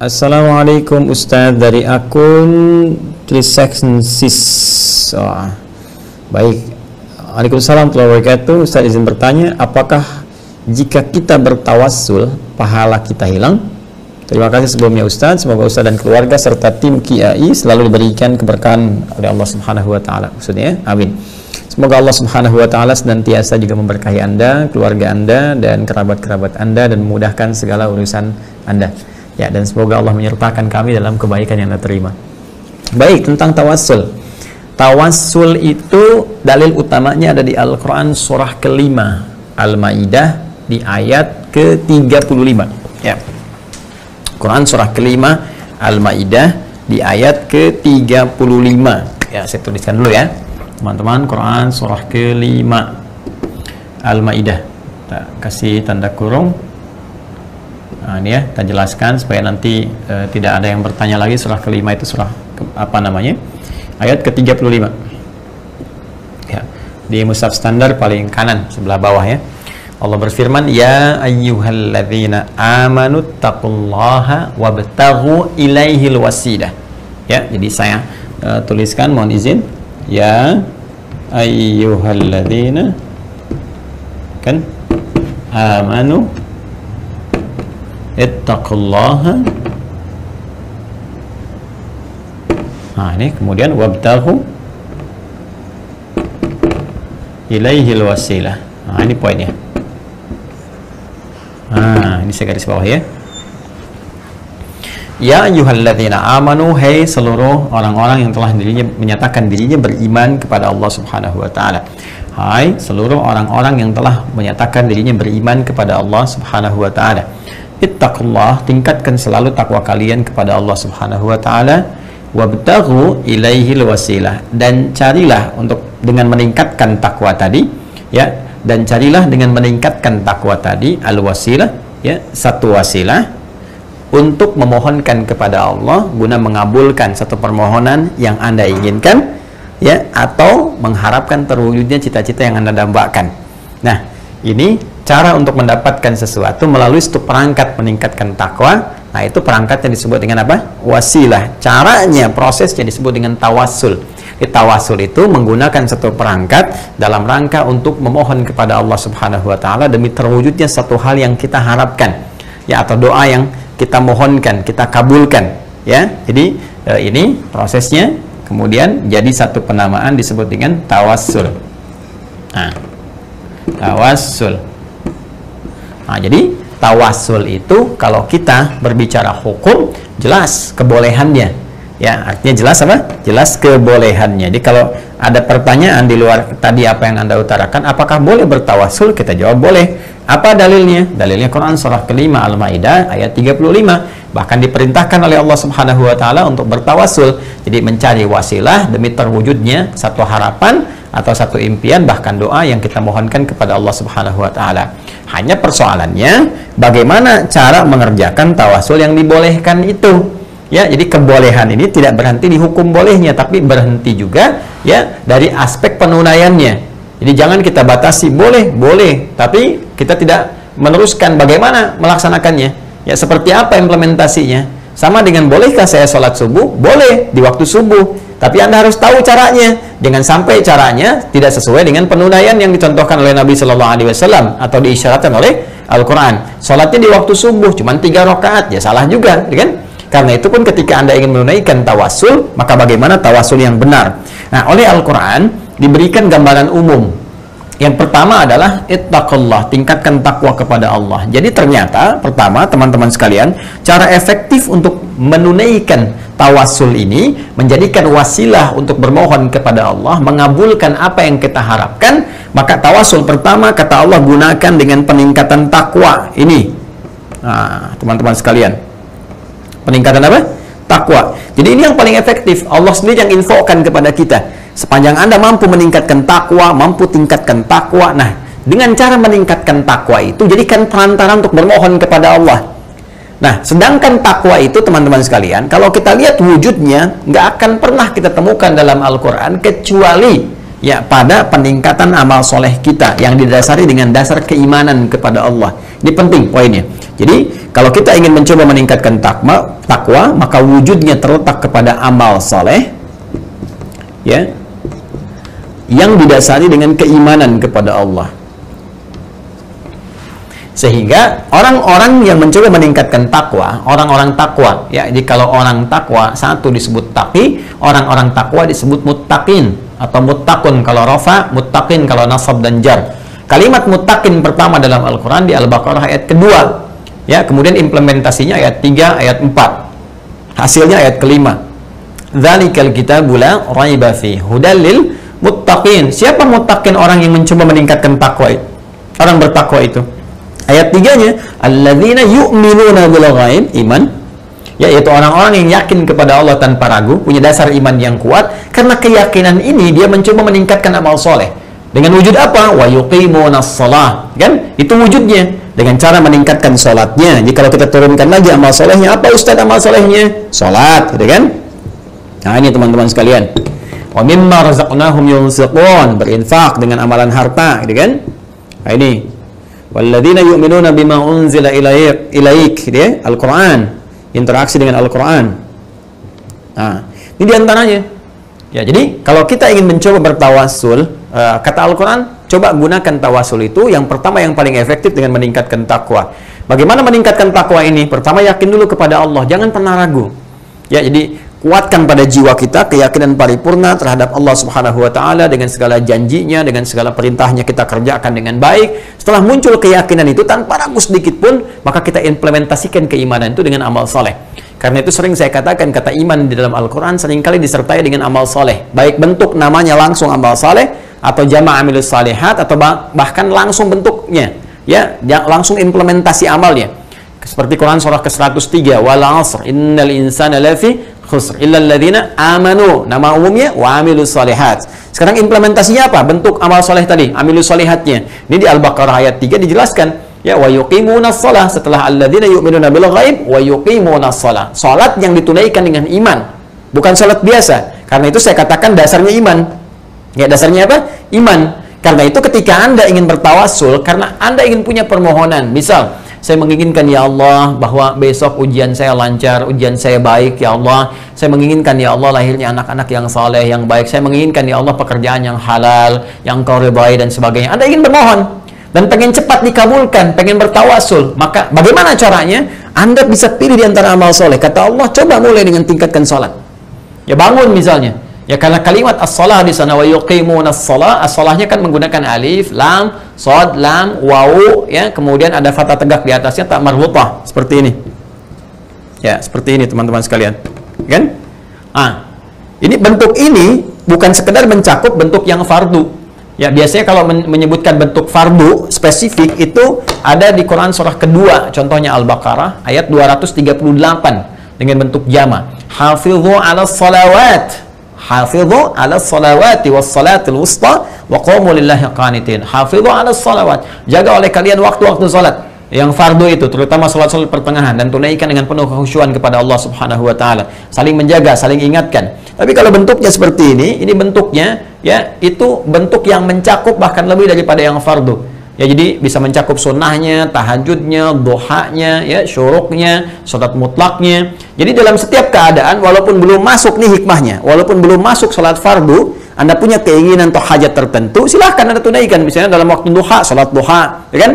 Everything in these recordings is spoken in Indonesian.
Assalamualaikum Ustadz, dari akun Triseksensis. Baik. Waalaikumsalam warahmatullahi wabarakatuh. Ustadz izin bertanya, apakah jika kita bertawassul pahala kita hilang? Terima kasih sebelumnya Ustadz. Semoga Ustadz dan keluarga serta tim KIAI selalu diberikan keberkahan oleh Allah Subhanahu wa taala. Maksudnya, amin. Semoga Allah Subhanahu wa taala senantiasa juga memberkahi Anda, keluarga Anda dan kerabat-kerabat Anda dan memudahkan segala urusan Anda. Ya, dan semoga Allah menyertakan kami dalam kebaikan yang Anda terima. Baik, tentang tawassul. Tawassul itu dalil utamanya ada di Al-Qur'an surah kelima Al-Maidah di ayat ke-35. Ya. Quran surah kelima Al-Maidah di ayat ke-35. Ya, saya tuliskan dulu ya teman-teman. Quran surah kelima Al-Maidah, kita kasih tanda kurung. Nah, ini ya, kita jelaskan supaya nanti tidak ada yang bertanya lagi. Surah kelima itu surah apa namanya? Ayat ke-35 ya, di mushaf standar paling kanan sebelah bawah ya. Allah berfirman, ya ayyuhalladzina amanu taqullaha wabtaghu ilaihil wasilah. Ya, jadi saya tuliskan, mohon izin. Ya ayyuhalladzina kan amanu ittaqullaha. Nah, ini kemudian wabtaghu ilaihil wasilah. Nah, ini poinnya. Nah, ini saya garis bawah ya. Ya ayyuhalladzina amanu, hai seluruh orang-orang yang telah menyatakan dirinya beriman kepada Allah Subhanahu wa taala. Hai seluruh orang-orang yang telah menyatakan dirinya beriman kepada Allah Subhanahu wa taala. Ittaqullah, tingkatkan selalu takwa kalian kepada Allah Subhanahu wa taala. Wabtaghu ilaihil wasilah, dan carilah untuk dengan meningkatkan takwa tadi ya. Dan carilah dengan meningkatkan takwa tadi al-wasilah ya, satu wasilah untuk memohonkan kepada Allah guna mengabulkan satu permohonan yang Anda inginkan ya, atau mengharapkan terwujudnya cita-cita yang Anda dambakan. Nah, ini cara untuk mendapatkan sesuatu melalui satu perangkat meningkatkan takwa. Nah, itu perangkatnya disebut dengan apa? Wasilah. Caranya, prosesnya disebut dengan tawassul. Tawassul itu menggunakan satu perangkat dalam rangka untuk memohon kepada Allah Subhanahu wa taala demi terwujudnya satu hal yang kita harapkan ya, atau doa yang kita mohonkan, kita kabulkan ya. Jadi ini prosesnya kemudian jadi satu penamaan disebut dengan tawassul. Nah, tawassul. Nah, jadi tawassul itu kalau kita berbicara hukum jelas kebolehannya. Ya, artinya jelas apa? Jelas kebolehannya. Jadi kalau ada pertanyaan di luar tadi apa yang Anda utarakan, apakah boleh bertawassul? Kita jawab boleh. Apa dalilnya? Dalilnya Quran surah kelima Al-Maidah ayat 35. Bahkan diperintahkan oleh Allah Subhanahu wa taala untuk bertawassul. Jadi mencari wasilah demi terwujudnya satu harapan atau satu impian, bahkan doa yang kita mohonkan kepada Allah Subhanahu wa taala. Hanya persoalannya bagaimana cara mengerjakan tawassul yang dibolehkan itu. Ya, jadi kebolehan ini tidak berhenti di hukum bolehnya, tapi berhenti juga ya dari aspek penunaiannya. Jadi jangan kita batasi boleh, tapi kita tidak meneruskan bagaimana melaksanakannya. Ya, seperti apa implementasinya? Sama dengan bolehkah saya sholat subuh? Boleh di waktu subuh, tapi Anda harus tahu caranya. Jangan sampai caranya tidak sesuai dengan penunaian yang dicontohkan oleh Nabi Shallallahu Alaihi Wasallam atau diisyaratkan oleh Al-Quran. Sholatnya di waktu subuh cuma 3 rakaat, ya salah juga, kan? Karena itu pun ketika Anda ingin menunaikan tawassul, maka bagaimana tawassul yang benar? Nah, oleh Al-Quran diberikan gambaran umum. Yang pertama adalah ittaqullah, tingkatkan takwa kepada Allah. Jadi ternyata pertama teman-teman sekalian, cara efektif untuk menunaikan tawassul ini, menjadikan wasilah untuk bermohon kepada Allah, mengabulkan apa yang kita harapkan, maka tawassul pertama kata Allah gunakan dengan peningkatan takwa ini. Nah, teman-teman sekalian, peningkatan apa? Takwa. Jadi ini yang paling efektif. Allah sendiri yang infokan kepada kita. Sepanjang Anda mampu meningkatkan takwa, mampu tingkatkan takwa. Nah, dengan cara meningkatkan takwa itu, jadikan perantara untuk bermohon kepada Allah. Nah, sedangkan takwa itu teman-teman sekalian, kalau kita lihat wujudnya, nggak akan pernah kita temukan dalam Al-Quran kecuali ya pada peningkatan amal soleh kita yang didasari dengan dasar keimanan kepada Allah. Ini penting poinnya. Jadi kalau kita ingin mencoba meningkatkan takwa, maka wujudnya terletak kepada amal soleh, ya, yang didasari dengan keimanan kepada Allah. Sehingga orang-orang yang mencoba meningkatkan takwa, orang-orang takwa, ya, jadi kalau orang takwa satu disebut taqi, orang-orang takwa disebut muttaqin atau muttaqun kalau rafa, muttaqin kalau nasab dan jar. Kalimat muttaqin pertama dalam Al-Quran di Al-Baqarah ayat kedua, ya, kemudian implementasinya ayat 3, ayat 4, hasilnya ayat kelima. Dzalikal kitabu la raiba fihi hudal lil muttaqin. Siapa muttaqin? Orang yang mencoba meningkatkan takwa itu, orang bertakwa itu. Ayat 3-nya, alladzina yu'minuna bil ghaib, iman, yaitu orang-orang yang yakin kepada Allah tanpa ragu, punya dasar iman yang kuat. Karena keyakinan ini dia mencoba meningkatkan amal soleh. Dengan wujud apa? Wa yuqimunas shalah, kan? Itu wujudnya dengan cara meningkatkan salatnya. Jadi kalau kita turunkan lagi amal solehnya, apa Ustaz amal solehnya? Salat, gitu kan? Nah, ini teman-teman sekalian. Wa mimma razaqnahum yunfiqun, berinfak dengan amalan harta, gitu kan? Nah, ini walladzina yu'minuna bima unzila ilaik, dia Al-Qur'an, interaksi dengan Al-Qur'an. Nah, ini diantaranya. Ya, jadi kalau kita ingin mencoba bertawasul, kata Al-Qur'an, coba gunakan tawasul itu. Yang pertama yang paling efektif dengan meningkatkan takwa. Bagaimana meningkatkan takwa ini? Pertama, yakin dulu kepada Allah, jangan pernah ragu. Ya, jadi kuatkan pada jiwa kita keyakinan paripurna terhadap Allah Subhanahu wa taala dengan segala janjinya, dengan segala perintahnya kita kerjakan dengan baik. Setelah muncul keyakinan itu tanpa ragu sedikit pun, maka kita implementasikan keimanan itu dengan amal soleh. Karena itu sering saya katakan, kata iman di dalam Al-Quran seringkali disertai dengan amal soleh, baik bentuk namanya langsung amal soleh, atau jama' amilus salihat, atau bahkan langsung bentuknya, ya, langsung implementasi amalnya. Seperti Quran surah ke-103, wal 'asr innal insana lafi khusr illal ladzina amanu, nama umumnya wa amilus salihat. Sekarang implementasinya apa? Bentuk amal soleh tadi, amilus salihatnya. Ini di Al-Baqarah ayat 3 dijelaskan, ya, wa yuqimunas shalah, setelah alladzina yu'minuna bil ghaib wa yuqimunas shalah. Salat yang ditunaikan dengan iman, bukan salat biasa. Karena itu saya katakan dasarnya iman. Ya, dasarnya apa? Iman. Karena itu ketika Anda ingin bertawasul, karena Anda ingin punya permohonan, misal saya menginginkan, ya Allah, bahwa besok ujian saya lancar, ujian saya baik, ya Allah. Saya menginginkan, ya Allah, lahirnya anak-anak yang saleh, yang baik. Saya menginginkan, ya Allah, pekerjaan yang halal, yang Kau ridhai dan sebagainya. Anda ingin bermohon dan pengen cepat dikabulkan, pengen bertawasul. Maka bagaimana caranya? Anda bisa pilih di antara amal soleh. Kata Allah, coba mulai dengan tingkatkan salat. Ya, bangun misalnya. Ya, karena kalimat as-salah di sana wa yuqimunas shalah, as-salahnya kan menggunakan alif, lam, shad, lam, wawu, ya, kemudian ada fathah tegak di atasnya, tak marhutah, seperti ini. Ya, seperti ini teman-teman sekalian. Kan? Ini bentuk ini bukan sekedar mencakup bentuk yang fardu. Ya, biasanya kalau menyebutkan bentuk fardu spesifik itu ada di Quran surah kedua, contohnya Al-Baqarah ayat 238 dengan bentuk jama. Hafidhu 'alas salawat. Hafidhu 'alas salawati was salatil wusta wa qumu lillahi qanitin. Hafidhu 'alas salawat. Jaga oleh kalian waktu-waktu salat yang fardu itu, terutama salat-salat pertengahan, dan tunaikan dengan penuh kekhusyuan kepada Allah Subhanahu wa taala. Saling menjaga, saling ingatkan. Tapi kalau bentuknya seperti ini bentuknya, ya, itu bentuk yang mencakup bahkan lebih daripada yang fardu. Ya, jadi bisa mencakup sunnahnya, tahajudnya, duhanya, ya, syuruknya, salat mutlaknya. Jadi dalam setiap keadaan, walaupun belum masuk nih hikmahnya, walaupun belum masuk salat fardu, Anda punya keinginan atau hajat tertentu, silahkan Anda tunaikan. Misalnya dalam waktu duha, salat duha, ya kan?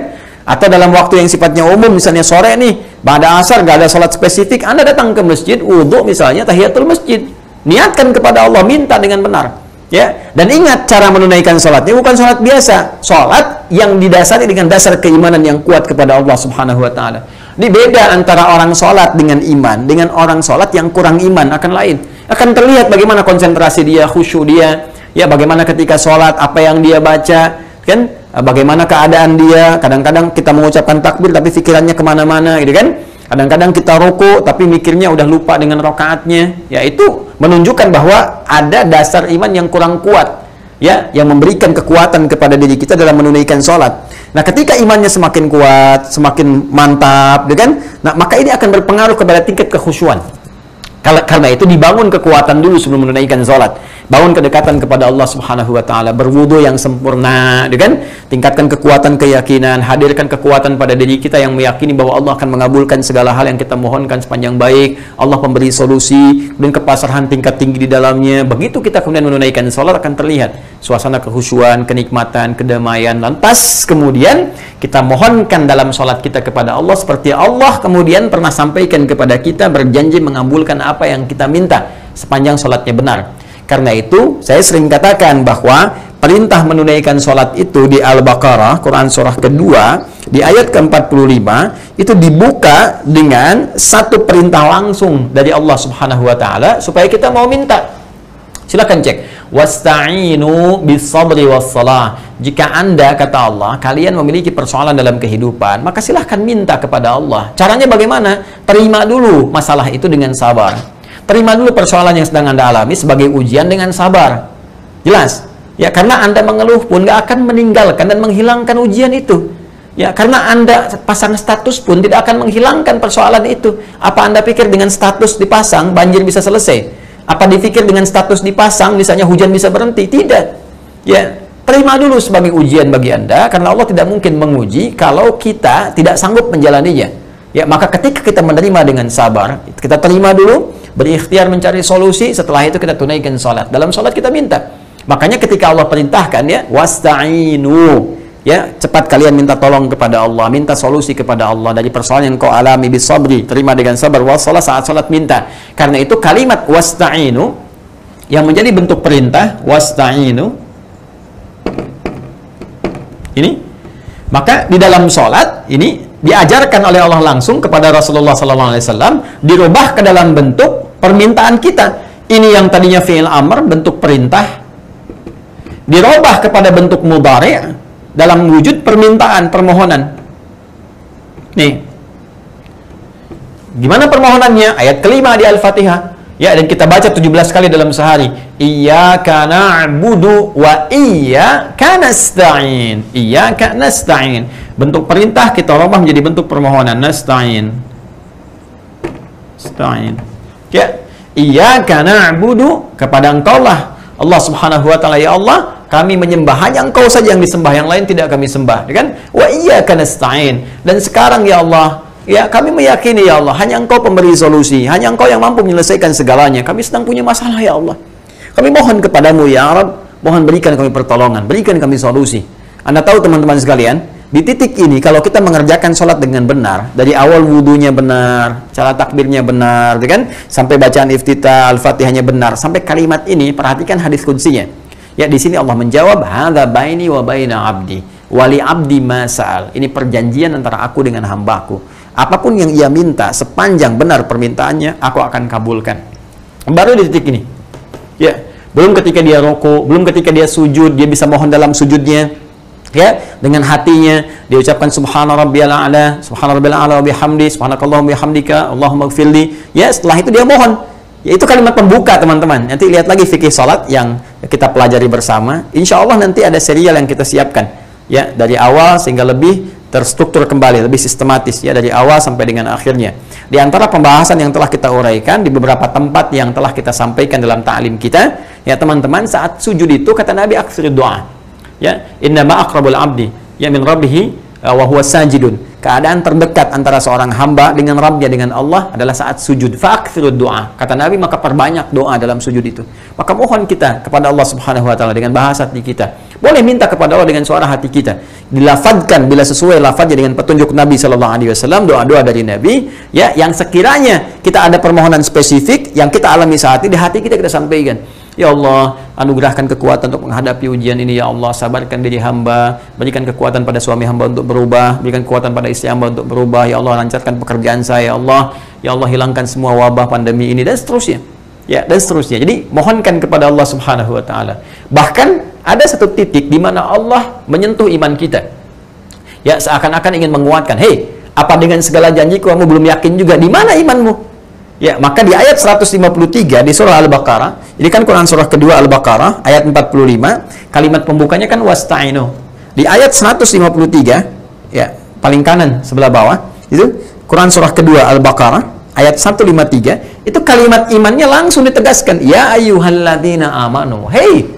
Atau dalam waktu yang sifatnya umum, misalnya sore nih, pada asar nggak ada salat spesifik, Anda datang ke masjid, wudhu misalnya, tahiyatul masjid, niatkan kepada Allah, minta dengan benar. Ya, dan ingat cara menunaikan salatnya bukan salat biasa, salat yang didasari dengan dasar keimanan yang kuat kepada Allah Subhanahu wa taala. Ini beda antara orang salat dengan iman dengan orang salat yang kurang iman, akan lain. Akan terlihat bagaimana konsentrasi dia, khusyuk dia, ya, bagaimana ketika salat apa yang dia baca, kan? Bagaimana keadaan dia. Kadang-kadang kita mengucapkan takbir tapi pikirannya kemana-mana, gitu kan? Kadang-kadang kita ruku tapi mikirnya udah lupa dengan rakaatnya. Ya, itu menunjukkan bahwa ada dasar iman yang kurang kuat, ya, yang memberikan kekuatan kepada diri kita dalam menunaikan sholat. Nah, ketika imannya semakin kuat, semakin mantap, kan? Nah, maka ini akan berpengaruh kepada tingkat kekhusyuan. Karena itu dibangun kekuatan dulu sebelum menunaikan sholat. Bangun kedekatan kepada Allah Subhanahu wa taala, berwudu yang sempurna, kan? Tingkatkan kekuatan keyakinan, hadirkan kekuatan pada diri kita yang meyakini bahwa Allah akan mengabulkan segala hal yang kita mohonkan sepanjang baik. Allah pemberi solusi, dan kepasrahan tingkat tinggi di dalamnya. Begitu kita kemudian menunaikan sholat akan terlihat suasana kehusyuan, kenikmatan, kedamaian. Lantas kemudian kita mohonkan dalam sholat kita kepada Allah seperti Allah kemudian pernah sampaikan kepada kita, berjanji mengabulkan apa yang kita minta sepanjang sholatnya benar. Karena itu saya sering katakan bahwa perintah menunaikan sholat itu di Al-Baqarah, Quran surah kedua, di ayat ke-45 itu dibuka dengan satu perintah langsung dari Allah Subhanahu wa taala supaya kita mau minta. Silakan cek, wasta'inu bis-sabri was-salah. Jika Anda, kata Allah, kalian memiliki persoalan dalam kehidupan, maka silahkan minta kepada Allah. Caranya bagaimana? Terima dulu masalah itu dengan sabar. Terima dulu persoalan yang sedang Anda alami sebagai ujian dengan sabar. Jelas? Ya, karena Anda mengeluh pun gak akan meninggalkan dan menghilangkan ujian itu. Ya, karena Anda pasang status pun tidak akan menghilangkan persoalan itu. Apa Anda pikir dengan status dipasang banjir bisa selesai? Apa dipikir dengan status dipasang misalnya hujan bisa berhenti? Tidak. Ya, terima dulu sebagai ujian bagi Anda, karena Allah tidak mungkin menguji kalau kita tidak sanggup menjalaninya. Ya, maka ketika kita menerima dengan sabar, kita terima dulu, berikhtiar mencari solusi, setelah itu kita tunaikan sholat. Dalam sholat kita minta. Makanya ketika Allah perintahkan, ya, wasta'inu, ya, cepat kalian minta tolong kepada Allah, minta solusi kepada Allah dari persoalan yang kau alami, bisabri, terima dengan sabar, wassalah, saat sholat minta. Karena itu kalimat wasta'inu yang menjadi bentuk perintah, wasta'inu ini, maka di dalam sholat ini diajarkan oleh Allah langsung kepada Rasulullah SAW, dirubah ke dalam bentuk permintaan kita. Ini yang tadinya fi'il amr, bentuk perintah, dirubah kepada bentuk mudhari' dalam wujud permintaan, permohonan. Nih, gimana permohonannya? Ayat kelima di Al-Fatihah. Ya, dan kita baca 17 kali dalam sehari. Iyyaka na'budu wa iyyaka nasta'in. Iyyaka nasta'in. Bentuk perintah kita rubah menjadi bentuk permohonan. Nasta'in. Nasta'in. Ya, iyyaka na'budu, kepada Engkau lah Allah Subhanahu wa taala, ya Allah, kami menyembah, hanya Engkau saja yang disembah, yang lain tidak kami sembah, kan? Wa iyyaka nasta'in. Dan sekarang ya Allah, ya, kami meyakini ya Allah, hanya Engkau pemberi solusi, hanya Engkau yang mampu menyelesaikan segalanya. Kami sedang punya masalah ya Allah. Kami mohon kepadamu ya Rabb, mohon berikan kami pertolongan, berikan kami solusi. Anda tahu teman-teman sekalian, di titik ini kalau kita mengerjakan sholat dengan benar, dari awal wudunya benar, cara takbirnya benar, kan? Sampai bacaan iftitah, Al-Fatihahnya benar, sampai kalimat ini, perhatikan hadis qudsinya. Ya, di sini Allah menjawab, hadza baini wa baina abdi, wali abdi ma sa'al. Ini perjanjian antara aku dengan hambaku. Apapun yang ia minta, sepanjang benar permintaannya, aku akan kabulkan. Baru di titik ini. Ya, belum ketika dia rukuk, belum ketika dia sujud, dia bisa mohon dalam sujudnya. Ya, dengan hatinya dia ucapkan subhana rabbiyal a'la, subhana rabbiyal a'la wa bihamdi, subhanakallahumma bihamdika, Allahumma ighfirli. Ya, setelah itu dia mohon. Ya, itu kalimat pembuka, teman-teman. Nanti lihat lagi fikih salat yang kita pelajari bersama. Insya Allah nanti ada serial yang kita siapkan. Ya, dari awal sehingga lebih terstruktur kembali, lebih sistematis, ya, dari awal sampai dengan akhirnya. Di antara pembahasan yang telah kita uraikan di beberapa tempat yang telah kita sampaikan dalam ta'lim kita, ya teman-teman, saat sujud itu kata Nabi aksir doa. Ya, innama aqrabul abdi ya min rabbih wa huwa sajidun. Keadaan terdekat antara seorang hamba dengan Rabbnya, dengan Allah adalah saat sujud. Fa'aktsirud doa. Kata Nabi, maka perbanyak doa dalam sujud itu. Maka mohon kita kepada Allah Subhanahu wa taala dengan bahasa hati kita. Boleh minta kepada Allah dengan suara hati kita. Dilafadzkan bila sesuai lafadznya dengan petunjuk Nabi sallallahu alaihi wasallam, doa-doa dari Nabi, ya, yang sekiranya kita ada permohonan spesifik yang kita alami saat ini di hati kita sampaikan. Ya Allah, anugerahkan kekuatan untuk menghadapi ujian ini ya Allah, sabarkan diri hamba, berikan kekuatan pada suami hamba untuk berubah, berikan kekuatan pada istri hamba untuk berubah, ya Allah, lancarkan pekerjaan saya ya Allah, hilangkan semua wabah pandemi ini, dan seterusnya. Ya, dan seterusnya. Jadi mohonkan kepada Allah Subhanahu wa taala. Bahkan ada satu titik di mana Allah menyentuh iman kita. Ya, seakan-akan ingin menguatkan, "Hei, apa dengan segala janjiku kamu belum yakin juga? Di mana imanmu?" Ya, maka di ayat 153 di surah Al-Baqarah, ini kan Quran surah kedua Al-Baqarah, ayat 45, kalimat pembukanya kan wasta'inu. Di ayat 153, ya, paling kanan sebelah bawah, itu Quran surah kedua Al-Baqarah, ayat 153, itu kalimat imannya langsung ditegaskan. Ya ayyuhalladzina amanu. Hei,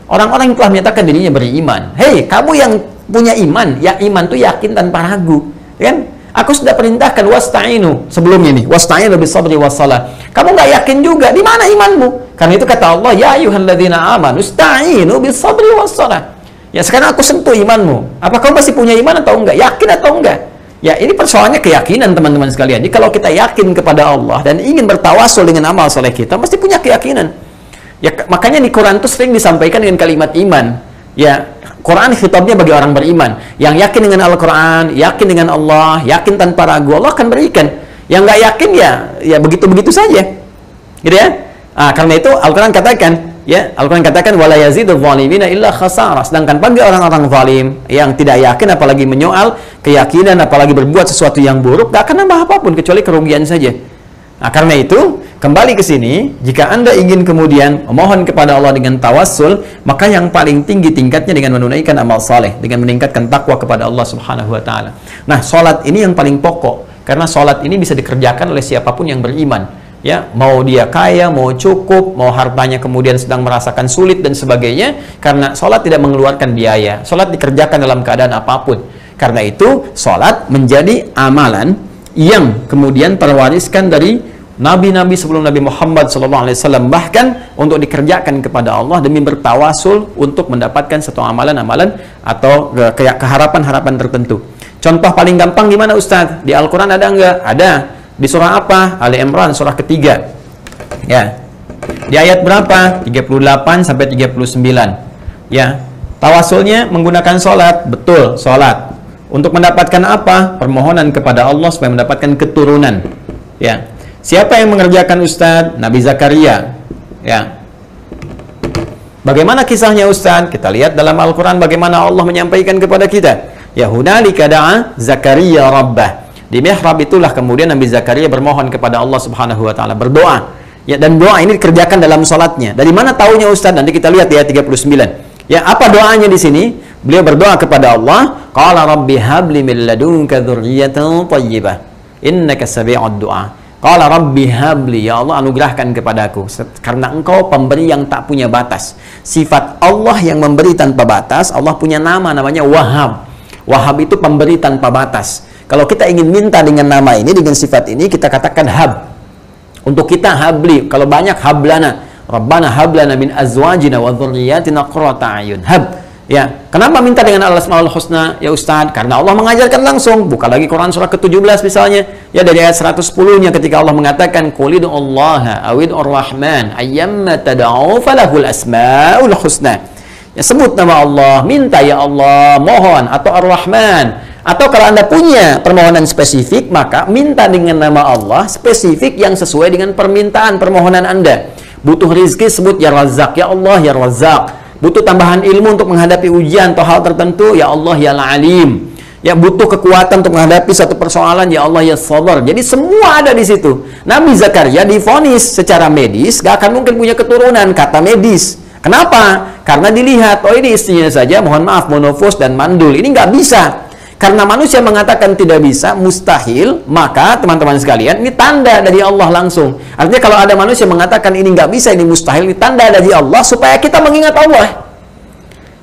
orang-orang yang telah menyatakan dirinya beriman. Hei, kamu yang punya iman. Ya, iman itu yakin tanpa ragu. Kan? Aku sudah perintahkan wasta'inu sebelumnya nih, wasta'inu bisabri wassalah. Kamu nggak yakin juga, di mana imanmu? Karena itu kata Allah, ya ayyuhalladzina amanu ista'inu bisabri wassalah. Ya, sekarang aku sentuh imanmu. Apa kamu masih punya iman atau enggak? Yakin atau enggak? Ya, ini persoalannya keyakinan, teman-teman sekalian. Jadi kalau kita yakin kepada Allah dan ingin bertawasul dengan amal soleh kita, mesti punya keyakinan. Ya, makanya di Quran itu sering disampaikan dengan kalimat iman. Ya, Quran khitabnya bagi orang beriman yang yakin dengan Al-Quran, yakin dengan Allah, yakin tanpa ragu, Allah akan berikan. Yang nggak yakin ya begitu-begitu saja, gitu ya. Karena itu Al-Quran katakan, ya, Al-Quran katakan wala yazidul zalimina illa khasara. Sedangkan bagi orang-orang zalim yang tidak yakin, apalagi menyoal keyakinan, apalagi berbuat sesuatu yang buruk, nggak akan nambah apapun kecuali kerugian saja. Karena itu kembali ke sini, jika Anda ingin kemudian memohon kepada Allah dengan tawassul, maka yang paling tinggi tingkatnya dengan menunaikan amal saleh, dengan meningkatkan takwa kepada Allah Subhanahu wa taala. Nah, salat ini yang paling pokok, karena salat ini bisa dikerjakan oleh siapapun yang beriman. Ya, mau dia kaya, mau cukup, mau hartanya kemudian sedang merasakan sulit dan sebagainya, karena salat tidak mengeluarkan biaya. Salat dikerjakan dalam keadaan apapun. Karena itu, salat menjadi amalan yang kemudian terwariskan dari nabi-nabi sebelum Nabi Muhammad SAW, bahkan untuk dikerjakan kepada Allah demi bertawasul untuk mendapatkan satu amalan-amalan atau keharapan-harapan tertentu. Contoh paling gampang di mana, Ustaz? Di Al-Quran ada nggak? Ada. Di surah apa? Ali Imran, surah ketiga. Ya. Di ayat berapa? 38 sampai 39. Ya. Tawasulnya menggunakan sholat. Betul, sholat. Untuk mendapatkan apa? Permohonan kepada Allah supaya mendapatkan keturunan. Ya. Siapa yang mengerjakan, Ustaz? Nabi Zakaria. Ya. Bagaimana kisahnya, Ustaz? Kita lihat dalam Al-Quran bagaimana Allah menyampaikan kepada kita. Ya hunalika da'a Zakaria rabbah. Di mihrab itulah kemudian Nabi Zakaria bermohon kepada Allah Subhanahu wa taala, berdoa. Ya, dan doa ini dikerjakan dalam salatnya. Dari mana taunya, Ustaz? Nanti kita lihat ya 39. Ya, apa doanya di sini? Beliau berdoa kepada Allah, qala rabbi habli min ladunka dzurriyyatan thayyibah innaka sami'ud du'a. Qala rabbi habli, ya Allah anugerahkan kepadaku, karena engkau pemberi yang tak punya batas. Sifat Allah yang memberi tanpa batas. Allah punya nama, namanya Wahhab. Wahhab itu pemberi tanpa batas. Kalau kita ingin minta dengan nama ini, dengan sifat ini, kita katakan hab. Untuk kita habli, kalau banyak hablana. Rabbana hablana min azwajina wa dzurriyyatina qurrata a'yun. Hab. Ya, kenapa minta dengan al-asmaul husna, ya Ustaz? Karena Allah mengajarkan langsung. Buka lagi Quran surah ke-17 misalnya. Ya, dari ayat 110-nya ketika Allah mengatakan qul ud'ullaha awid'ur rahman ayyamma tad'u falahul asmaul husna. Ya, sebut nama Allah, minta ya Allah, mohon, atau Ar-Rahman. Atau kalau Anda punya permohonan spesifik, maka minta dengan nama Allah spesifik yang sesuai dengan permintaan permohonan Anda. Butuh rizki, sebut ya Razzaq, ya Allah ya Razzaq. Butuh tambahan ilmu untuk menghadapi ujian atau hal tertentu, ya Allah ya Al-Alim. Ya, butuh kekuatan untuk menghadapi satu persoalan, ya Allah ya Sabar. Jadi semua ada di situ. Nabi Zakaria divonis secara medis gak akan mungkin punya keturunan, kata medis. Kenapa? Karena dilihat, oh ini istrinya saja, mohon maaf, monofos dan mandul. Ini nggak bisa. Karena manusia mengatakan tidak bisa, mustahil, maka teman-teman sekalian, ini tanda dari Allah langsung. Artinya kalau ada manusia mengatakan ini nggak bisa, ini mustahil, ini tanda dari Allah supaya kita mengingat Allah.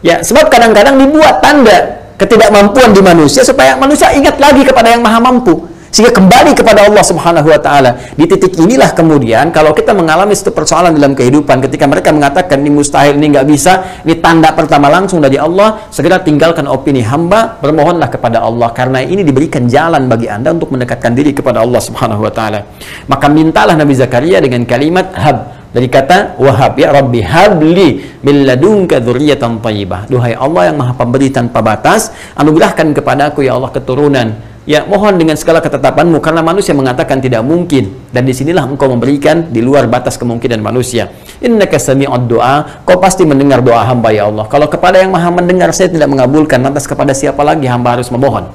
Ya, sebab kadang-kadang dibuat tanda ketidakmampuan di manusia supaya manusia ingat lagi kepada yang maha mampu. Sehingga kembali kepada Allah Subhanahu wa ta'ala. Di titik inilah kemudian kalau kita mengalami satu persoalan dalam kehidupan, ketika mereka mengatakan ini mustahil, ini nggak bisa, ini tanda pertama langsung dari Allah, segera tinggalkan opini hamba, bermohonlah kepada Allah, karena ini diberikan jalan bagi Anda untuk mendekatkan diri kepada Allah Subhanahu wa ta'ala. Maka mintalah Nabi Zakaria dengan kalimat hab, dari kata wahab, ya Rabbi habli min ladunka dzurriyyatan thayyibah. Duhai Allah yang maha pemberi tanpa batas, anugerahkan kepadaku ya Allah keturunan. Ya, mohon dengan segala ketetapanmu, karena manusia mengatakan tidak mungkin, dan disinilah engkau memberikan di luar batas kemungkinan manusia. Innaka sami'ud du'a, kau pasti mendengar doa hamba ya Allah. Kalau kepada yang maha mendengar saya tidak mengabulkan, lantas kepada siapa lagi hamba harus memohon?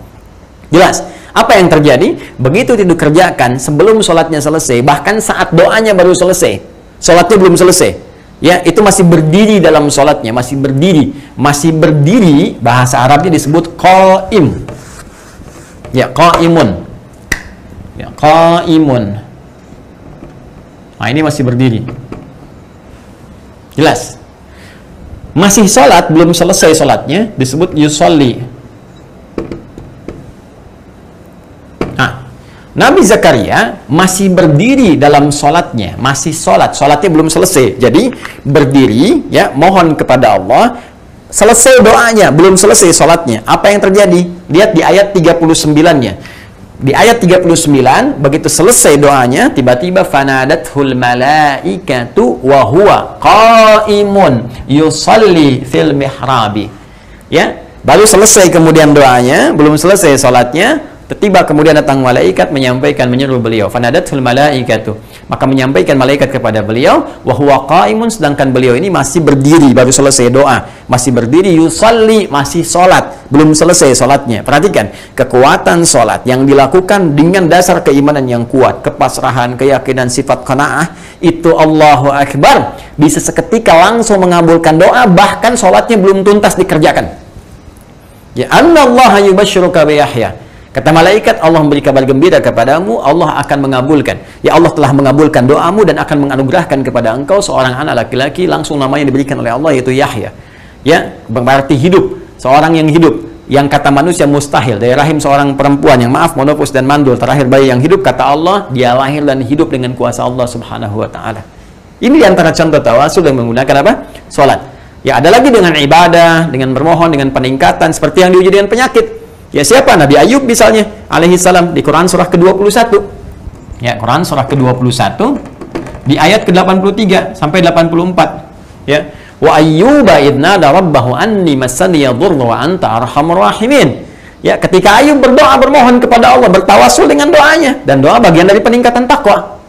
Jelas. Apa yang terjadi? Begitu dikerjakan sebelum sholatnya selesai, bahkan saat doanya baru selesai, sholatnya belum selesai, ya, itu masih berdiri dalam sholatnya, masih berdiri, bahasa Arabnya disebut qa'im. Ya, qaimun. Ya, qaimun. Nah, ini masih berdiri. Jelas. Masih sholat, belum selesai sholatnya, disebut yusolli. Nah, Nabi Zakaria masih berdiri dalam sholatnya, masih sholatnya belum selesai. Jadi berdiri, ya, mohon kepada Allah. Selesai doanya, belum selesai sholatnya. Apa yang terjadi? Lihat di ayat 39-nya. Di ayat 39, begitu selesai doanya, tiba-tiba fanadathul malaikatu wa huwa qaimun yusalli fil mihrabi. Ya, baru selesai kemudian doanya, belum selesai salatnya, tiba kemudian datang malaikat menyampaikan, menyuruh beliau, fanadathul malaikatu, maka menyampaikan malaikat kepada beliau, wa huwa qaimun, sedangkan beliau ini masih berdiri, baru selesai doa, masih berdiri, yusalli, masih salat, belum selesai salatnya. Perhatikan, kekuatan salat yang dilakukan dengan dasar keimanan yang kuat, kepasrahan, keyakinan, sifat qanaah, itu Allahu Akbar, bisa seketika langsung mengabulkan doa, bahkan salatnya belum tuntas dikerjakan. Ya, annallaha yubashshiruka bi Yahya. Kata malaikat, Allah memberi kabar gembira kepadamu, Allah akan mengabulkan. Ya, Allah telah mengabulkan doamu dan akan menganugerahkan kepada engkau seorang anak laki-laki, langsung namanya diberikan oleh Allah, yaitu Yahya. Ya, berarti hidup. Seorang yang hidup, yang kata manusia mustahil, dari rahim seorang perempuan yang maaf, monopus dan mandul, terakhir bayi yang hidup, kata Allah, dia lahir dan hidup dengan kuasa Allah Subhanahu wa Ta'ala. Ini diantara contoh tawasul yang menggunakan apa? Salat. Ya, ada lagi dengan ibadah, dengan bermohon, dengan peningkatan, seperti yang diuji dengan penyakit. Ya, siapa? Nabi Ayub misalnya, alaihi salam, di Quran surah ke-21. Ya, Quran surah ke-21 di ayat ke-83 sampai 84. Ya, wa ayyuba idnada rabbahu anni massani yadhurru wa anta arhamur rahimin. Ya, ketika Ayub berdoa, bermohon kepada Allah, bertawasul dengan doanya, dan doa bagian dari peningkatan takwa.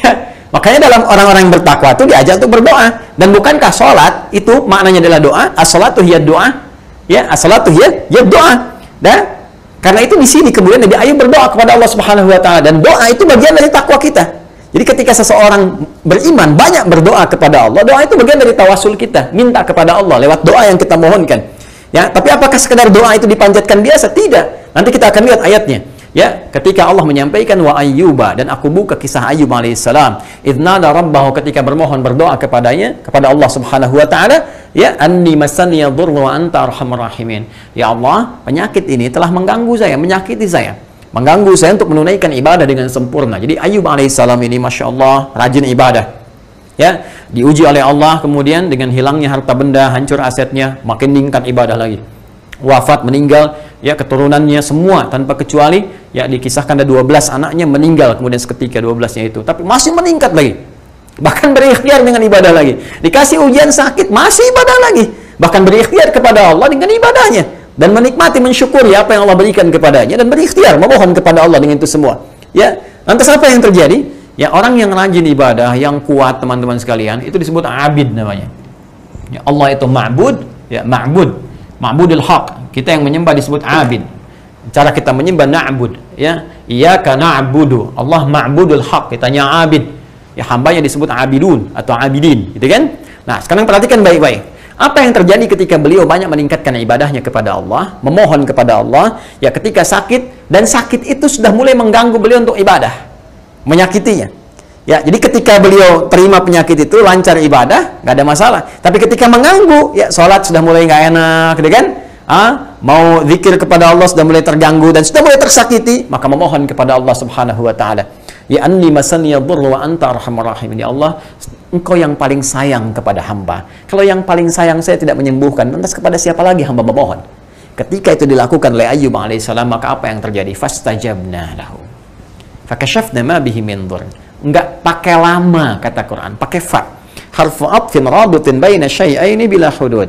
Ya, makanya dalam orang-orang yang bertakwa itu diajak untuk berdoa. Dan bukankah sholat itu maknanya adalah doa? As-sholatu hiya doa. Ya, as-sholatu hiya doa. Dan karena itu di sini kemudian Nabi Ayub berdoa kepada Allah Subhanahu wa Ta'ala, dan doa itu bagian dari takwa kita. Jadi ketika seseorang beriman banyak berdoa kepada Allah, doa itu bagian dari tawasul kita, minta kepada Allah lewat doa yang kita mohonkan. Ya, tapi apakah sekedar doa itu dipanjatkan biasa? Tidak. Nanti kita akan lihat ayatnya. Ya, ketika Allah menyampaikan wa ayyuba, dan aku buka kisah Ayub alaihissalam, idnada rabbahu, ketika bermohon berdoa kepadanya, kepada Allah Subhanahu wa Ta'ala, ya, anni massani yadhurru wa anta arhamur rahimin. Ya Allah, penyakit ini telah mengganggu saya, menyakiti saya, mengganggu saya untuk menunaikan ibadah dengan sempurna. Jadi Ayub alaihissalam ini masya Allah rajin ibadah. Ya, diuji oleh Allah, kemudian dengan hilangnya harta benda, hancur asetnya, makin meningkat ibadah lagi. Wafat, meninggal, ya, keturunannya semua tanpa kecuali, ya, dikisahkan ada 12 anaknya meninggal kemudian seketika 12-nya itu, tapi masih meningkat lagi, bahkan berikhtiar dengan ibadah lagi. Dikasih ujian sakit, masih ibadah lagi, bahkan berikhtiar kepada Allah dengan ibadahnya, dan menikmati, mensyukuri apa yang Allah berikan kepadanya, dan berikhtiar memohon kepada Allah dengan itu semua. Ya, lantas apa yang terjadi? Ya, orang yang rajin ibadah, yang kuat, teman-teman sekalian, itu disebut abid namanya. Ya, Allah itu ma'bud, ya, ma'budul haq. Kita yang menyembah disebut abid. Cara kita menyembah na'bud, ya, iyyaka na'budu, Allah ma'budul haq, kitanya abid. Ya, hambanya disebut abidun atau abidin, gitu kan? Nah, sekarang perhatikan baik-baik. Apa yang terjadi ketika beliau banyak meningkatkan ibadahnya kepada Allah, memohon kepada Allah, ya, ketika sakit, dan sakit itu sudah mulai mengganggu beliau untuk ibadah, menyakitinya. Ya, jadi ketika beliau terima penyakit itu, lancar ibadah, nggak ada masalah. Tapi ketika mengganggu, ya, sholat sudah mulai nggak enak, gitu kan? Mau zikir kepada Allah sudah mulai terganggu dan sudah mulai tersakiti, maka memohon kepada Allah Subhanahu wa Ta'ala. Ya, anni masani yadhurru wa anta arhamur rahimin. Ya Allah, Engkau yang paling sayang kepada hamba. Kalau yang paling sayang saya tidak menyembuhkan, lantas kepada siapa lagi hamba memohon? Ketika itu dilakukan oleh Ayyub alaihissalam, maka apa yang terjadi? Fastajabna lahu fakashafna ma bihi min dhurr. Enggak pakai lama, kata Quran, pakai fa, harfu atfin rabitin baina syai'aini bila hudud.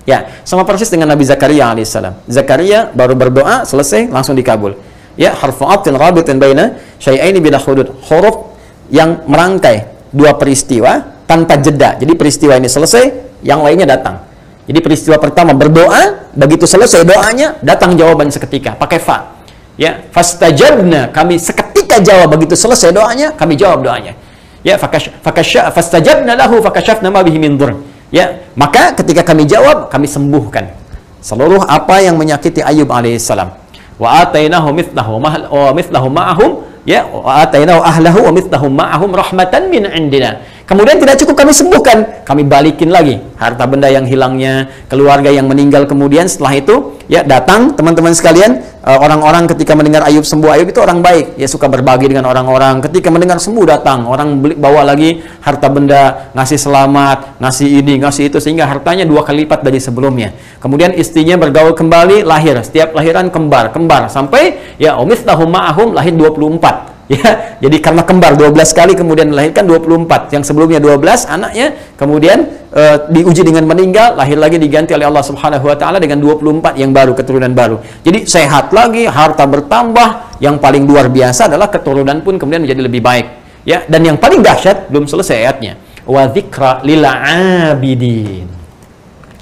Ya, sama persis dengan Nabi Zakaria alaihissalam. Zakaria baru berdoa, selesai, langsung dikabul. Ya, harfu atfin rabitin baina syai'aini bila hudud. Huruf yang merangkai dua peristiwa tanpa jeda. Jadi peristiwa ini selesai, yang lainnya datang. Jadi peristiwa pertama berdoa, begitu selesai doanya, datang jawaban seketika, pakai fa. Ya, fastajabna, kami seketika jawab, begitu selesai doanya, kami jawab doanya. Ya, fastajabna lahu fakashafna ma bihi min dhurr. Ya, maka ketika kami jawab, kami sembuhkan seluruh apa yang menyakiti Ayyub alaihissalam. Wa atainahu mithlahu ma'ahum Ya, wa atainahu ahlahu wa mithlahum ma'ahum rahmatan min indina. Kemudian tidak cukup kami sembuhkan, kami balikin lagi harta benda yang hilangnya, keluarga yang meninggal. Kemudian setelah itu, ya datang teman-teman sekalian, orang-orang ketika mendengar Ayub sembuh, Ayub itu orang baik, ya suka berbagi dengan orang-orang. Ketika mendengar sembuh datang, orang bawa lagi harta benda, ngasih selamat, ngasih ini, ngasih itu, sehingga hartanya 2 kali lipat dari sebelumnya. Kemudian istrinya bergaul kembali, lahir, setiap lahiran kembar, sampai ya umithahum ma'ahum lahir 24. Ya, jadi karena kembar 12 kali kemudian melahirkan 24. Yang sebelumnya 12 anaknya, kemudian diuji dengan meninggal, lahir lagi diganti oleh Allah Subhanahu wa taala dengan 24 yang baru, keturunan baru. Jadi sehat lagi, harta bertambah, yang paling luar biasa adalah keturunan pun kemudian menjadi lebih baik. Ya, dan yang paling dahsyat belum selesai ayatnya. Wa dzikra lil abidin.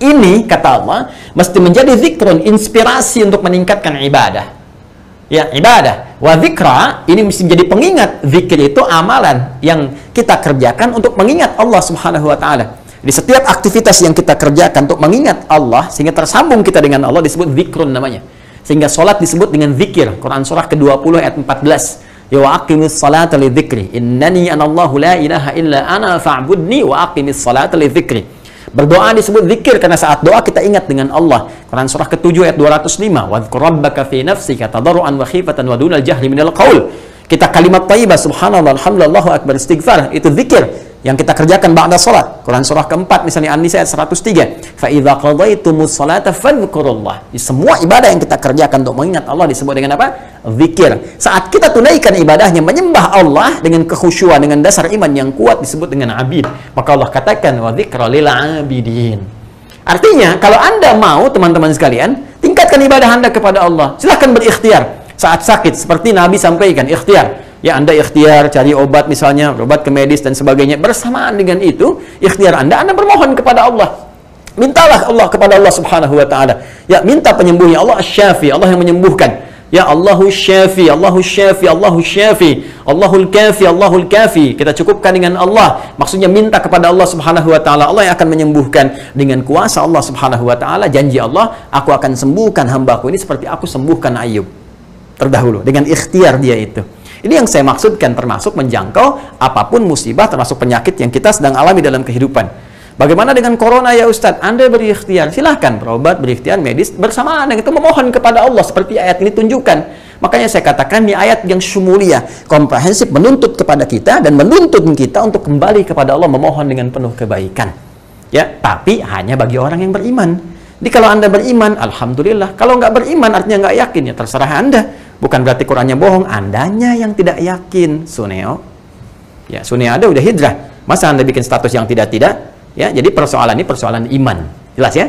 Ini kata Allah mesti menjadi zikrun, inspirasi untuk meningkatkan ibadah. Ya, ibadah. Wa dzikra ini mesti menjadi pengingat. Zikir itu amalan yang kita kerjakan untuk mengingat Allah Subhanahu wa taala. Di setiap aktivitas yang kita kerjakan untuk mengingat Allah sehingga tersambung kita dengan Allah disebut zikrun namanya. Sehingga salat disebut dengan zikir. Quran surah ke-20 ayat 14. Ya wa aqimis salata li dzikri. Innani anallahu la ilaha illa ana fa'budni wa aqimis salata li dzikri. Berdoa disebut zikir karena saat doa kita ingat dengan Allah. Quran surah ke-7 ayat 205. Wadhkur rabbaka fi nafsika tadarruan wa khifatan wa dunal jahri minal qaul. Kita kalimat thayyibah subhanallah alhamdulillah Allahu akbar istighfar, itu zikir yang kita kerjakan ba'da salat. Quran surah ke-4 misalnya An-Nisa ayat 103. Fa idza qadaitumus salata fadhkurullah. Semua ibadah yang kita kerjakan untuk mengingat Allah disebut dengan apa? Zikir. Saat kita tunaikan ibadahnya menyembah Allah dengan kekhusyuan, dengan dasar iman yang kuat disebut dengan abid. Maka Allah katakan wa dzikra lil abidin. Artinya kalau Anda mau teman-teman sekalian tingkatkan ibadah Anda kepada Allah, silahkan berikhtiar. Saat sakit seperti Nabi sampaikan ikhtiar. Ya, Anda ikhtiar cari obat misalnya, obat ke medis dan sebagainya. Bersamaan dengan itu, ikhtiar Anda bermohon kepada Allah. Mintalah Allah kepada Allah Subhanahu wa taala. Ya, minta penyembuhnya. Allah Asy-Syafi, Allah yang menyembuhkan. Ya, Allahu Syafi, Allahu Syafi, Allahu Syafi, Allahul Kafi, Allahul Kafi. Kita cukupkan dengan Allah. Maksudnya minta kepada Allah Subhanahu wa taala. Allah yang akan menyembuhkan dengan kuasa Allah Subhanahu wa taala. Janji Allah, aku akan sembuhkan hambaku ini seperti aku sembuhkan Ayub terdahulu dengan ikhtiar dia itu. Ini yang saya maksudkan, termasuk menjangkau apapun musibah, termasuk penyakit yang kita sedang alami dalam kehidupan. Bagaimana dengan corona ya Ustadz? Anda berikhtiar, silahkan berobat, berikhtiar medis, bersamaan dengan itu memohon kepada Allah seperti ayat ini tunjukkan. Makanya saya katakan ini ayat yang syumulia, komprehensif, menuntut kepada kita dan menuntut kita untuk kembali kepada Allah memohon dengan penuh kebaikan. Ya, tapi hanya bagi orang yang beriman. Jadi kalau Anda beriman, alhamdulillah. Kalau nggak beriman artinya nggak yakin, ya terserah Anda. Bukan berarti Qurannya bohong, Andanya yang tidak yakin. Suneo. Ya, Suneo ada udah hijrah. Masa Anda bikin status yang tidak-tidak? Ya, jadi persoalan ini persoalan iman. Jelas ya?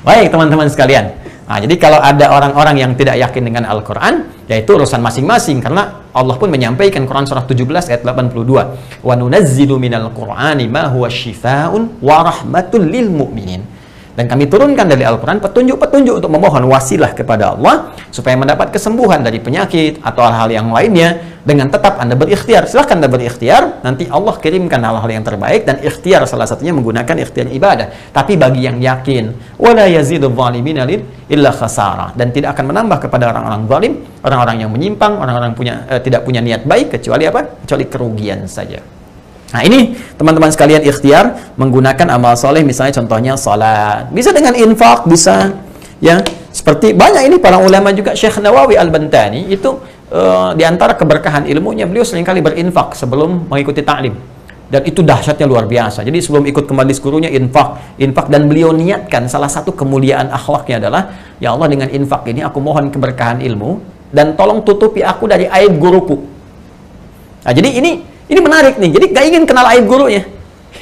Baik, teman-teman sekalian. Nah, jadi kalau ada orang-orang yang tidak yakin dengan Al-Quran, yaitu urusan masing-masing. Karena Allah pun menyampaikan Quran surah 17 ayat 82. Wa nunazzilu minal Qur'ani ma huwa syifaa'un wa rahmatul lil mu'minin. Dan kami turunkan dari Al-Quran petunjuk-petunjuk untuk memohon wasilah kepada Allah supaya mendapat kesembuhan dari penyakit atau hal-hal yang lainnya dengan tetap Anda berikhtiar. Silahkan Anda berikhtiar, nanti Allah kirimkan hal-hal yang terbaik, dan ikhtiar salah satunya menggunakan ikhtiar ibadah. Tapi bagi yang yakin, wala yazidul zalimina illa khasara, dan tidak akan menambah kepada orang-orang zalim, orang-orang yang menyimpang, orang-orang tidak punya niat baik, kecuali apa? Kecuali kerugian saja. Nah, ini teman-teman sekalian ikhtiar menggunakan amal soleh, misalnya contohnya salat, bisa dengan infak, bisa ya, seperti banyak ini para ulama juga. Syekh Nawawi Al-Bantani itu diantara keberkahan ilmunya, beliau seringkali berinfak sebelum mengikuti ta'lim, dan itu dahsyatnya luar biasa. Jadi sebelum ikut ke majelis gurunya infak, dan beliau niatkan salah satu kemuliaan akhlaknya adalah, ya Allah, dengan infak ini aku mohon keberkahan ilmu dan tolong tutupi aku dari aib guruku. Nah, jadi ini menarik nih. Jadi gak ingin kenal aib gurunya.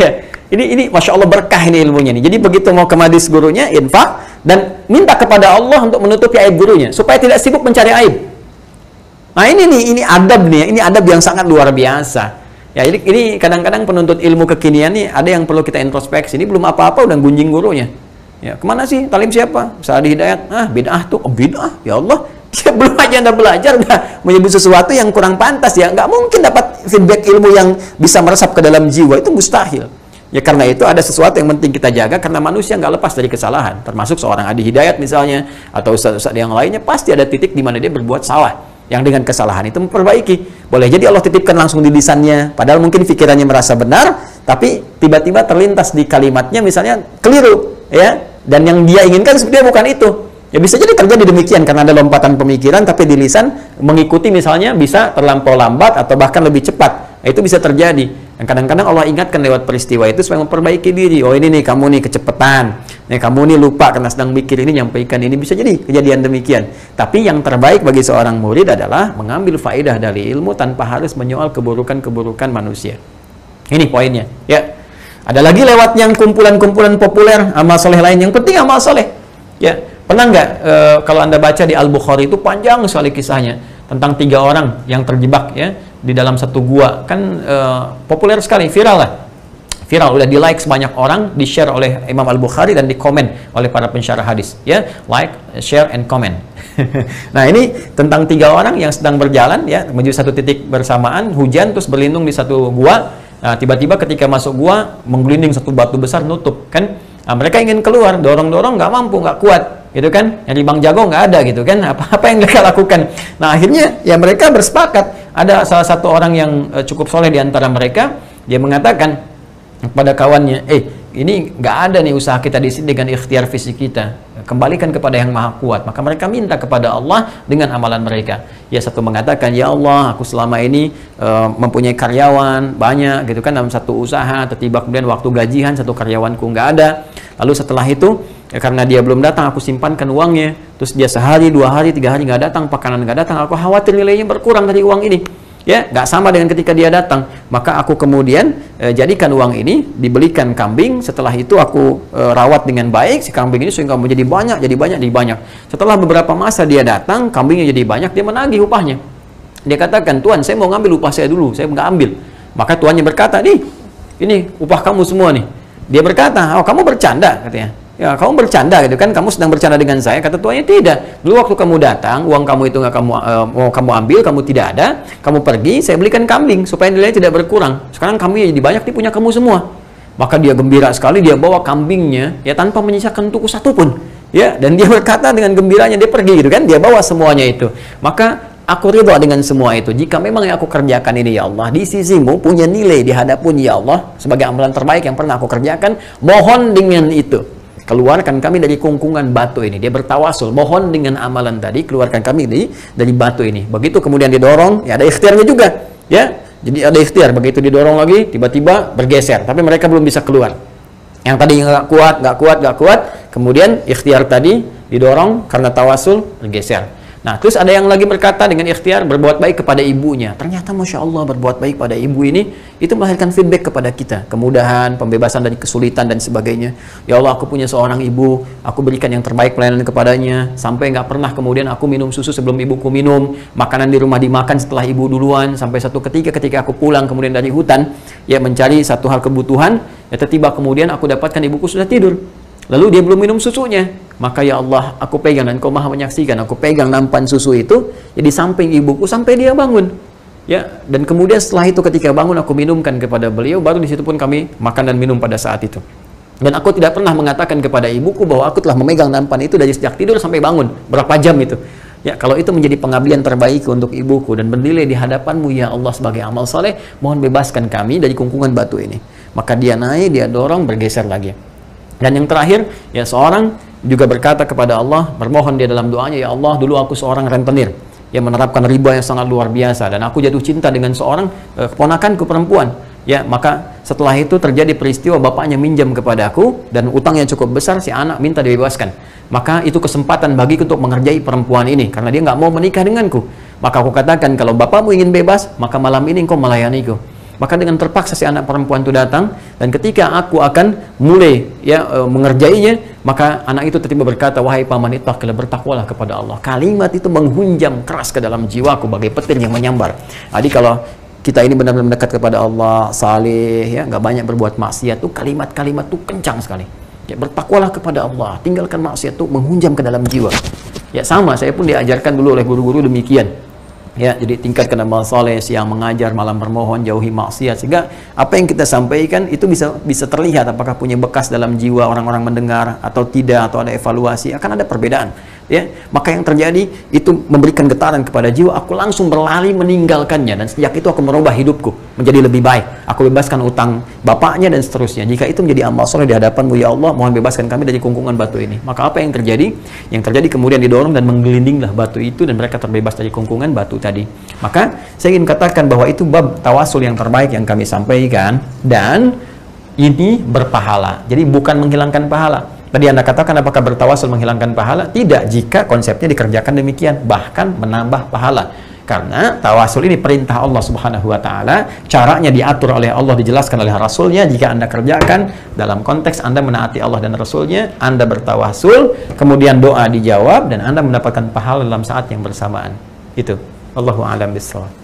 Ya, ini masya Allah berkah ini ilmunya nih. Jadi begitu mau ke majelis gurunya infak dan minta kepada Allah untuk menutupi aib gurunya supaya tidak sibuk mencari aib. Nah, ini adab nih. Ini adab yang sangat luar biasa. Ya, jadi ini kadang-kadang penuntut ilmu kekinian nih ada yang perlu kita introspeksi. Ini belum apa-apa udah gunjing gurunya. Ya, kemana sih? Talim siapa? Saadi Hidayat. Ah, bid'ah tuh. Oh, bid'ah. Ya Allah. Ya, belum aja Anda belajar udah menyebut sesuatu yang kurang pantas, ya nggak mungkin dapat feedback ilmu yang bisa meresap ke dalam jiwa, itu mustahil. Ya, karena itu ada sesuatu yang penting kita jaga, karena manusia nggak lepas dari kesalahan, termasuk seorang Adi Hidayat misalnya atau ustadz-ustadz yang lainnya, pasti ada titik di mana dia berbuat salah. yang dengan kesalahan itu memperbaiki. Boleh jadi Allah titipkan langsung di lisannya, padahal mungkin pikirannya merasa benar, tapi tiba-tiba terlintas di kalimatnya misalnya keliru, ya, dan yang dia inginkan sebenarnya bukan itu. Ya bisa jadi terjadi demikian karena ada lompatan pemikiran, tapi di lisan mengikuti misalnya bisa terlampau lambat atau bahkan lebih cepat. Nah, itu bisa terjadi. Dan kadang-kadang Allah ingatkan lewat peristiwa itu supaya memperbaiki diri. Oh ini nih kamu nih kecepatan, nih kamu nih lupa karena sedang mikir ini, nyampaikan ini. Bisa jadi kejadian demikian. Tapi yang terbaik bagi seorang murid adalah mengambil faedah dari ilmu tanpa harus menyoal keburukan-keburukan manusia. Ini poinnya. Ya, ada lagi lewat yang kumpulan-kumpulan populer amal soleh lain. Yang penting amal soleh. Ya, pernah nggak kalau Anda baca di Al-Bukhari itu panjang sekali kisahnya tentang 3 orang yang terjebak ya di dalam satu gua, kan populer sekali, viral lah, viral, udah di like sebanyak orang, di share oleh Imam Al-Bukhari dan di komen oleh para pensyarah hadis, ya, like, share, and comment. Nah ini tentang 3 orang yang sedang berjalan ya menuju satu titik bersamaan, hujan, terus berlindung di satu gua. Nah, tiba-tiba ketika masuk gua menggelinding satu batu besar nutup kan. Nah, mereka ingin keluar, dorong-dorong nggak mampu, nggak kuat, gitu kan? Nyari Bang Jago nggak ada, gitu kan? Apa yang mereka lakukan? Nah, akhirnya ya mereka bersepakat. Ada salah satu orang yang cukup soleh di antara mereka, dia mengatakan kepada kawannya, ini nggak ada nih usaha kita di sini dengan ikhtiar fisik kita. Kembalikan kepada yang maha kuat. Maka mereka minta kepada Allah dengan amalan mereka. Ya, satu mengatakan, ya Allah, aku selama ini mempunyai karyawan banyak, gitu kan, dalam satu usaha. Tiba kemudian waktu gajian satu karyawanku nggak ada. Lalu setelah itu, ya, karena dia belum datang, aku simpankan uangnya. Terus dia sehari, 2 hari, 3 hari nggak datang, pakanan nggak datang. Aku khawatir nilainya berkurang dari uang ini. Ya, nggak sama dengan ketika dia datang. Maka aku kemudian jadikan uang ini, dibelikan kambing. Setelah itu aku rawat dengan baik si kambing ini sehingga menjadi banyak, jadi banyak, jadi banyak. Setelah beberapa masa dia datang, kambingnya jadi banyak, dia menagih upahnya. Dia katakan, Tuan, saya mau ngambil upah saya dulu, saya nggak ambil. Maka tuannya berkata, nih, ini upah kamu semua nih. Dia berkata, oh kamu bercanda, katanya. Ya, kamu bercanda gitu kan, kamu sedang bercanda dengan saya. Kata tuannya, tidak. Dulu waktu kamu datang, uang kamu itu nggak mau kamu ambil, kamu tidak ada, kamu pergi, saya belikan kambing supaya nilainya tidak berkurang. Sekarang kambingnya jadi banyak, dia punya kamu semua. Maka dia gembira sekali, dia bawa kambingnya ya tanpa menyisakan tuku satu pun. Ya, dan dia berkata dengan gembiranya, dia pergi gitu kan, dia bawa semuanya itu. Maka aku ridha dengan semua itu. Jika memang yang aku kerjakan ini ya Allah di sisimu punya nilai di hadapun ya Allah sebagai amalan terbaik yang pernah aku kerjakan, mohon dengan itu keluarkan kami dari kungkungan batu ini. Dia bertawasul, mohon dengan amalan tadi keluarkan kami dari batu ini. Begitu kemudian didorong, ya ada ikhtiarnya juga, ya. Jadi ada ikhtiar, begitu didorong lagi tiba-tiba bergeser, tapi mereka belum bisa keluar. Yang tadi nggak kuat, kemudian ikhtiar tadi didorong karena tawasul bergeser. Nah, terus ada yang lagi berkata dengan ikhtiar berbuat baik kepada ibunya. Ternyata Masya Allah berbuat baik pada ibu ini, itu melahirkan feedback kepada kita. Kemudahan, pembebasan dari kesulitan dan sebagainya. Ya Allah, aku punya seorang ibu, aku berikan yang terbaik pelayanan kepadanya. Sampai nggak pernah kemudian aku minum susu sebelum ibuku minum. Makanan di rumah dimakan setelah ibu duluan. Sampai satu ketika aku pulang kemudian dari hutan, ya mencari satu hal kebutuhan, ya tiba kemudian aku dapatkan ibuku sudah tidur. Lalu dia belum minum susunya. Maka ya Allah, aku pegang dan kau maha menyaksikan, aku pegang nampan susu itu ya di samping ibuku sampai dia bangun. Ya, dan kemudian setelah itu ketika bangun aku minumkan kepada beliau, baru di situ pun kami makan dan minum pada saat itu. Dan aku tidak pernah mengatakan kepada ibuku bahwa aku telah memegang nampan itu dari sejak tidur sampai bangun, berapa jam itu. Ya, kalau itu menjadi pengabdian terbaik untuk ibuku dan bernilai di hadapanmu ya Allah sebagai amal soleh, mohon bebaskan kami dari kungkungan batu ini. Maka dia naik, dia dorong, bergeser lagi. Dan yang terakhir, ya seorang juga berkata kepada Allah, bermohon dia dalam doanya, ya Allah, dulu aku seorang rentenir yang menerapkan riba yang sangat luar biasa, dan aku jatuh cinta dengan seorang keponakanku perempuan. Ya, maka setelah itu terjadi peristiwa bapaknya minjam kepada aku dan utangnya cukup besar, si anak minta dibebaskan. Maka itu kesempatan bagiku untuk mengerjai perempuan ini karena dia nggak mau menikah denganku. Maka aku katakan, kalau bapakmu ingin bebas, maka malam ini engkau melayaniku. Maka dengan terpaksa si anak perempuan itu datang, dan ketika aku akan mulai mengerjainya, maka anak itu tiba-tiba berkata, wahai paman, ittaqillah, bertakwalah kepada Allah. Kalimat itu menghunjam keras ke dalam jiwaku bagai petir yang menyambar. Jadi kalau kita ini benar-benar dekat kepada Allah, saleh, ya nggak banyak berbuat maksiat, tuh kalimat-kalimat tuh kencang sekali. Ya, bertakwalah kepada Allah, tinggalkan maksiat, tuh menghunjam ke dalam jiwa. Ya sama, saya pun diajarkan dulu oleh guru-guru demikian. Ya, jadi tingkatkan amal soleh, siang mengajar, malam bermohon, jauhi maksiat, sehingga apa yang kita sampaikan itu bisa terlihat apakah punya bekas dalam jiwa orang-orang mendengar atau tidak, atau ada evaluasi, akan ada perbedaan. ya, maka yang terjadi itu memberikan getaran kepada jiwa, aku langsung berlari meninggalkannya, dan sejak itu aku merubah hidupku menjadi lebih baik, aku bebaskan utang bapaknya dan seterusnya. Jika itu menjadi amal soleh di hadapanmu, ya Allah, mohon bebaskan kami dari kungkungan batu ini. Maka apa yang terjadi? Yang terjadi kemudian didorong dan menggelindinglah batu itu, dan mereka terbebas dari kungkungan batu tadi. Maka saya ingin katakan bahwa itu bab tawasul yang terbaik yang kami sampaikan, dan ini berpahala. Jadi bukan menghilangkan pahala. Tadi Anda katakan apakah bertawasul menghilangkan pahala? Tidak, jika konsepnya dikerjakan demikian, bahkan menambah pahala. Karena tawasul ini perintah Allah Subhanahu wa taala, caranya diatur oleh Allah, dijelaskan oleh Rasulnya. Jika Anda kerjakan dalam konteks Anda menaati Allah dan Rasulnya, Anda bertawasul, kemudian doa dijawab, dan Anda mendapatkan pahala dalam saat yang bersamaan. Itu. Allahu a'lam bishawab.